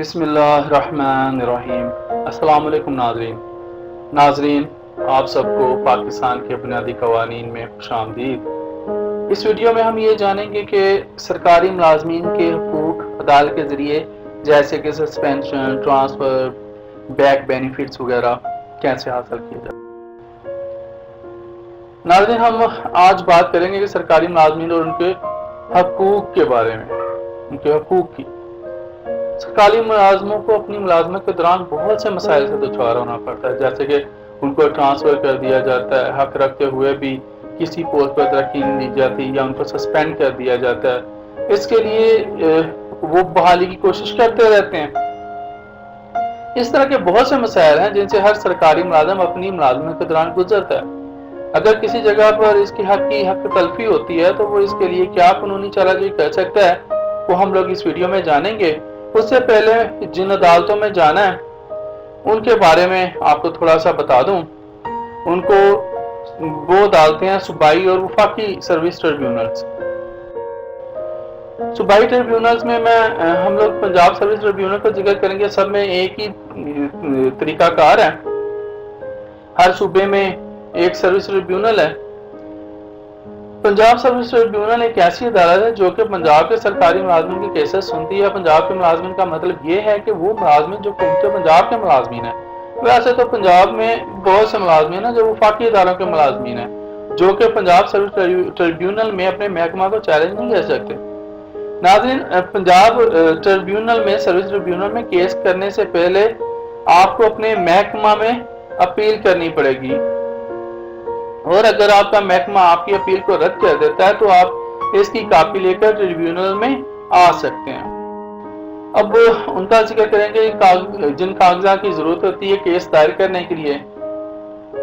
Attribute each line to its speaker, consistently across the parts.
Speaker 1: بسم اللہ الرحمن الرحیم۔ السلام علیکم ناظرین، آپ سب کو پاکستان کے بنیادی قوانین میں خوش آمدید۔ اس ویڈیو میں ہم یہ جانیں گے کہ سرکاری ملازمین کے حقوق عدالت کے ذریعے جیسے کہ سسپینشن، ٹرانسفر، بیک بینیفٹس وغیرہ کیسے حاصل کیے جائے۔ ناظرین، ہم آج بات کریں گے کہ سرکاری ملازمین اور ان کے حقوق کے بارے میں، ان کے حقوق کی۔ سرکاری ملازموں کو اپنی ملازمت کے دوران بہت سے مسائل سے دوچار ہونا پڑتا ہے، جیسے کہ ان کو ٹرانسفر کر دیا جاتا ہے، حق رکھتے ہوئے بھی کسی پوسٹ پر ترقی نہیں دی جاتی یا ان کو سسپینڈ کر دیا جاتا ہے۔ اس کے لیے وہ بحالی کی کوشش کرتے رہتے ہیں۔ اس طرح کے بہت سے مسائل ہیں جن سے ہر سرکاری ملازم اپنی ملازمت کے دوران گزرتا ہے۔ اگر کسی جگہ پر اس کی حق تلفی ہوتی ہے تو وہ اس کے لیے کیا قانونی چارہ جوئی کر سکتا ہے، وہ ہم لوگ اس ویڈیو میں جانیں گے۔ اس سے پہلے جن عدالتوں میں جانا ہے ان کے بارے میں آپ کو تھوڑا سا بتا دوں۔ ان کو وہ عدالتیں ہیں صوبائی اور وفاقی سروس ٹریبیونلز۔ صوبائی ٹریبیونلز میں ہم لوگ پنجاب سروس ٹریبیونل کا ذکر کریں گے۔ سب میں ایک ہی طریقہ کار ہے، ہر صوبے میں ایک سروس ٹریبیونل ہے۔ پنجاب سروس ٹریبیونل ایک ایسی عدالت ہے جو کہ پنجاب کے سرکاری ملازمین کے کیسز سنتی ہے۔ پنجاب کے ملازمین کا مطلب یہ ہے کہ وہ ملازمین جو پنجاب کے ملازمین ہیں۔ ویسے تو پنجاب میں بہت سے ملازمین ہیں جو وفاقی اداروں کے ملازمین ہیں، جو کہ پنجاب سروس ٹریبیونل میں اپنے محکمہ کو چیلنج نہیں کر سکتے۔ ناظرین، پنجاب ٹریبیونل میں سروس ٹریبیونل میں کیس کرنے سے پہلے آپ کو اپنے محکمہ میں اپیل کرنی پڑے گی، اور اگر آپ کا محکمہ آپ کی اپیل کو رد کر دیتا ہے تو آپ اس کی کاپی لے کر ٹریبیونل میں آ سکتے ہیں۔ اب ان کا ذکر کریں گے جن کاغذات کی ضرورت ہوتی ہے کیس دائر کرنے کے لیے۔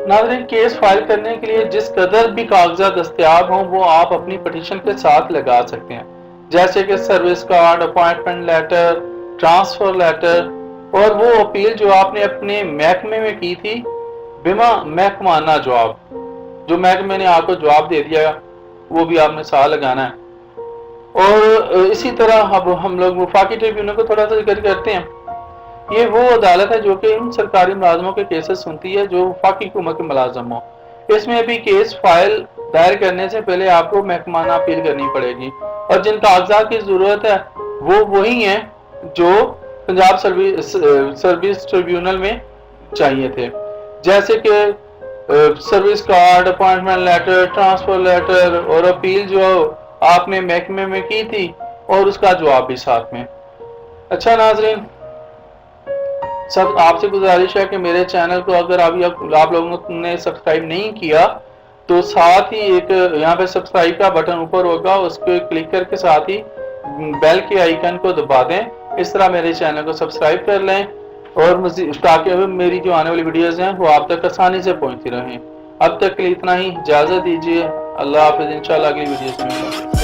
Speaker 1: ناظرین، کیس فائل کرنے کے لیے جس قدر بھی کاغذات دستیاب ہوں وہ آپ اپنی پٹیشن کے ساتھ لگا سکتے ہیں، جیسے کہ service card, appointment letter, transfer letter, اور وہ اپیل جو آپ نے اپنے محکمے میں کی تھی بما محکمانہ جواب، جو محکمے نے آپ کو جواب دے دیا وہ بھی آپ نے ساتھ لگانا ہے۔ اور اسی طرح اب ہم لوگ وفاقی ٹریبیونل کو تھوڑا سا ذکر کرتے ہیں۔ یہ وہ عدالت ہے جو کہ ان سرکاری ملازموں کے کیسز سنتی ہے جو وفاقی حکومت کے ملازم ہوں۔ اس میں بھی کیس فائل دائر کرنے سے پہلے آپ کو محکمانہ اپیل کرنی پڑے گی، اور جن کاغذات کی ضرورت ہے وہ وہی ہیں جو پنجاب سروس ٹریبیونل میں چاہیے تھے، جیسے کہ service card, appointment letter, transfer letter, اور اپیل جو آپ نے محکمے میں کی تھی اور اس کا جواب بھی ساتھ میں۔ اچھا ناظرین، آپ سے گزارش ہے کہ میرے چینل کو اگر آپ لوگوں نے سبسکرائب نہیں کیا تو ساتھ ہی ایک یہاں پہ سبسکرائب کا بٹن اوپر ہوگا، اس کو کلک کر کے ساتھ ہی بیل کے آئیکن کو دبا دیں۔ اس طرح میرے چینل کو سبسکرائب کر لیں اور تاکہ میری جو آنے والی ویڈیوز ہیں وہ آپ تک آسانی سے پہنچتی رہیں۔ اب تک کے لیے اتنا ہی، اجازت دیجیے، اللہ حافظ، انشاءاللہ اگلی ویڈیوز میں